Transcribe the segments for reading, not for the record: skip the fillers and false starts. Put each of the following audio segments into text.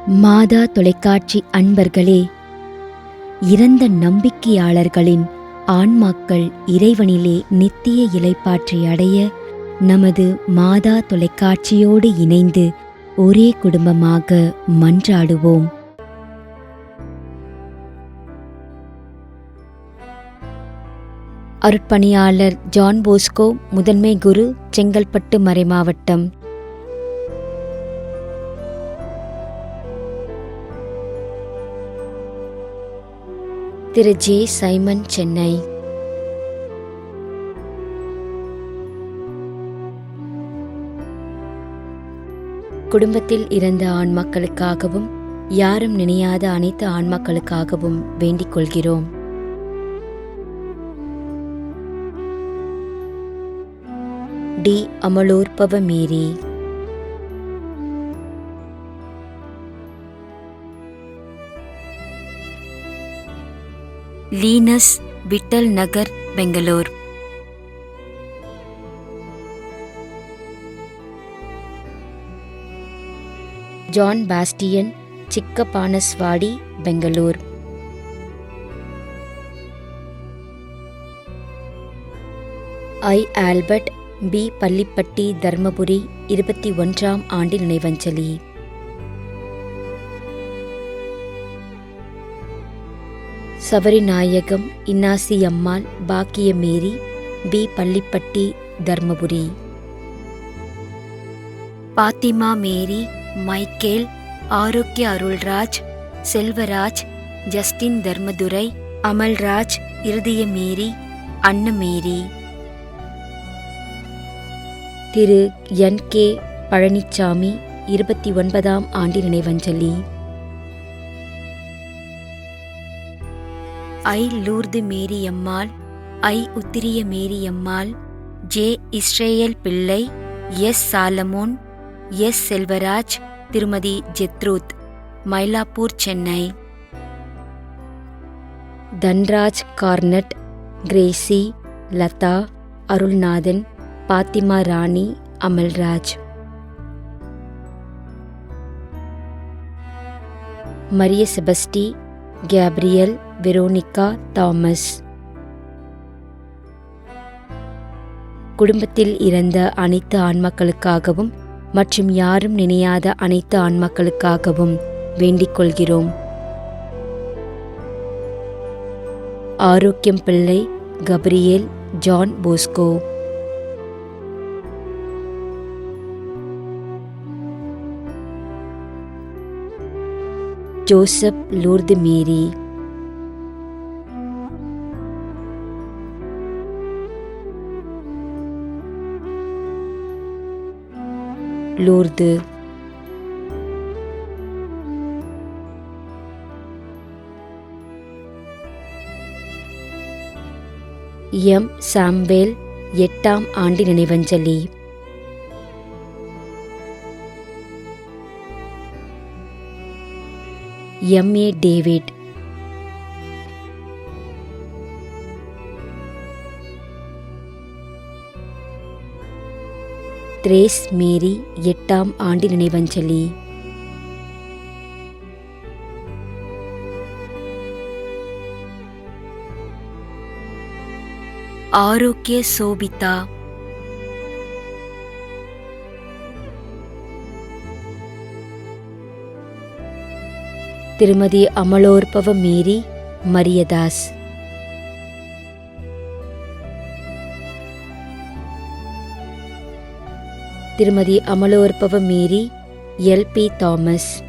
மாதா தொலைக்காட்சி அன்பர்களே, இறந்த நம்பிக்கையாளர்களின் ஆன்மாக்கள் இறைவனிலே நித்திய இளைப்பாற்றி அடைய நமது மாதா தொலைக்காட்சியோடு இணைந்து ஒரே குடும்பமாக மன்றாடுவோம். அருட்பணியாளர் ஜான் போஸ்கோ, முதன்மை குரு, செங்கல்பட்டு மறைமாவட்டம். திரு ஜே. சைமன், சென்னை. குடும்பத்தில் இறந்த ஆன்மாக்களுக்காகவும் யாரும் நினையாத அனைத்து ஆன்மாக்களுக்காகவும் வேண்டிக் கொள்கிறோம். T. Amalorpava Mary. Linus, Vittal Nagar, Bangalore. John Bastian, Chikkabanaswadi, Bangalore. I. Albert, P. Pallipatti, Dharmapuri, 21ஆம் ஆண்டு நினைவஞ்சலி. Sabarinayagam, Innasi Ammal, Packiamary, P. Pallipatti, Dharmapuri. Fatima Mary, Michael, Arokia Arulraj, Selvaraj, Justin, Dharmadurai, Amalraj, Irudaya Mary, Annamary. Thiru N. K. Palanichamy, 29ஆம் ஆண்டு நினைவஞ்சலி. I. Lourdu Mariammal, I. உத்திரிய மேரியம்மாள், J. Israel Pillai, S. Solomon, S. Selvaraj, Thirumathi Gertrude, Mylapore, Chennai. Dhanraj, Garnet, Gracie, Latha, Arulnathan, Fatima Rani, Amalraj. Maria Sebasti, Gabriel, Veronica, Thomas. குடும்பத்தில் இறந்த அனைத்து ஆன்மாக்களுக்காகவும் மற்றும் யாரும் நினையாத அனைத்து ஆன்மாக்களுக்காகவும் வேண்டிக் கொள்கிறோம். Arokiam Pillai, Gabriel, John Bosco. Joseph, Lourdu Mary. Lourdu. M. Samuel, 8ஆம் ஆண்டு நினைவஞ்சலி. எம். ஏ. டேவிட். திரேஸ் மேரி, 8ஆம் ஆண்டு நினைவஞ்சலி. ஆரோக்கிய சோபிதா. திருமதி Amalorpava Mary, Mariadas. Thirumathi Amalorpava Mary, L. P. Thomas.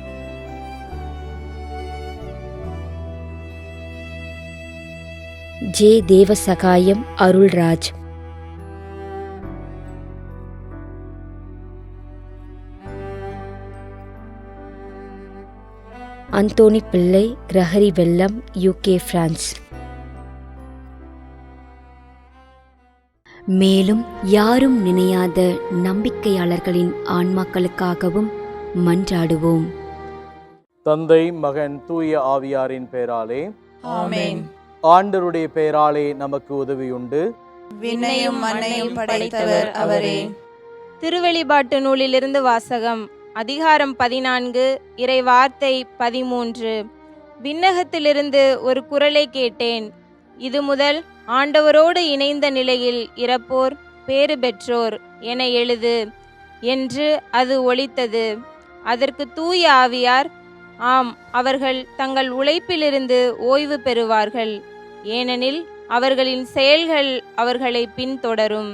J. Devasahayam, Arulraj. Anthony Pillai, Gregory வெல்லம், UK, பிரான்ஸ். மேலும் யாரும் நினையாத நம்பிக்கையாளர்களின் ஆன்மாக்களுக்காகவும் மன்றாடுவோம். தந்தை, மகன், தூய ஆவியாரின் பெயராலே ஆமென். ஆண்டவருடைய பெயராலே நமக்கு உதவியுண்டு. விண்ணையும் மண்ணையும் படைத்தவர் அவரே. திருவெளிப்பாட்டு நூலிலிருந்து வாசகம். அதிகாரம் 14 இறை வார்த்தை 13. விண்ணகத்திலிருந்து ஒரு குரலை கேட்டேன். இது முதல் ஆண்டவரோடு இணைந்த நிலையில் இறப்போர் பேறு பெற்றோர் என எழுது என்று அது ஒலித்தது. அதற்கு தூய ஆவியார், ஆம், அவர்கள் தங்கள் உழைப்பிலிருந்து ஓய்வு பெறுவார்கள், ஏனெனில் அவர்களின் செயல்கள் அவர்களை பின்தொடரும்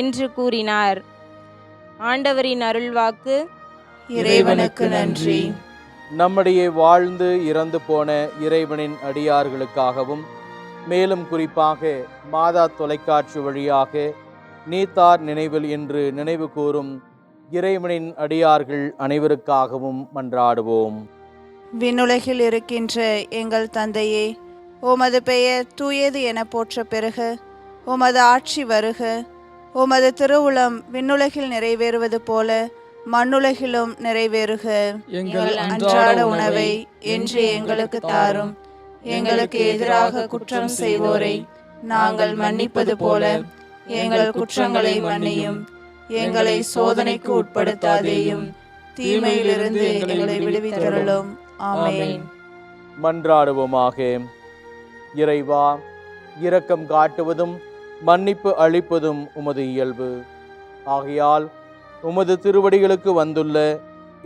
என்று கூறினார். ஆண்டவரின் அருள்வாக்கு. இறைவனுக்கு நன்றி. நம்மிடையே வாழ்ந்து இறந்து போன இறைவனின் அடியார்களுக்காகவும் மேலும் குறிப்பாக மாதா தொலைக்காட்சி வழியாக நீத்தார் நினைவில் என்று நினைவு கூறும் இறைவனின் அடியார்கள் அனைவருக்காகவும் மன்றாடுவோம். விண்ணுலகில் இருக்கின்ற எங்கள் தந்தையே, உமது பெயர் தூயது என போற்ற பெறுக. உமது ஆட்சி வருக. உமது திருவுளம் விண்ணுலகில் நிறைவேறுவது போல மண்ணுலகிலும் நிறைவேறுக. எங்கள் அன்றாட உணவை என்று எங்களுக்கு தாரும். எங்களுக்கு எதிராக குற்றம் செய்வோரை நாங்கள் மன்னிப்பது போல எங்கள் குற்றங்களை மன்னியும். எங்களை சோதனைக்கு உட்படுத்தாதேயும், தீமையிலிருந்து எங்களை விடுவித்தருளும். ஆமென். மன்றாடுவோமாக. இறைவா, இரக்கம் காட்டுவதும் மன்னிப்பு அளிப்பதும் உமது இயல்பு. ஆகையால் உமது திருவடிகளுக்கு வந்துள்ள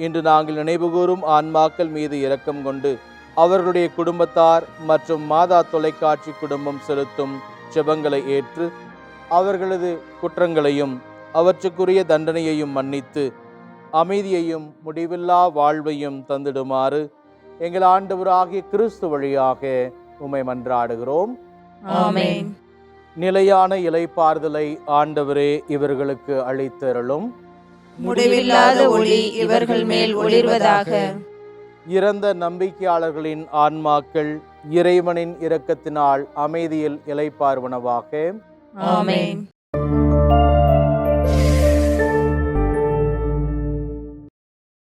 இன்று நாங்கள் நினைவுகூரும் ஆன்மாக்கள் மீது இரக்கம் கொண்டு அவர்களுடைய குடும்பத்தார் மற்றும் மாதா தொலைக்காட்சி குடும்பம் செலுத்தும் ஜெபங்களை ஏற்று அவர்களது குற்றங்களையும் அவற்றுக்குரிய தண்டனையையும் மன்னித்து அமைதியையும் முடிவில்லா வாழ்வையும் தந்திடுமாறு எங்கள் ஆண்டவராகிய கிறிஸ்து வழியாக உம்மை மன்றாடுகிறோம். ஆமென். நிலையான இளைப்பாறுதலை ஆண்டவரே இவர்களுக்கு அளித்தருளும். முடிவில்லாத ஒளி இவர்கள் மேல் ஒளிர்வதாக. இறந்த நம்பிக்கையாளர்களின் ஆன்மாக்கள் இறைவனின் இரக்கத்தினால் அமைதியில் இளைப்பாறுவனவாக. ஆமென்.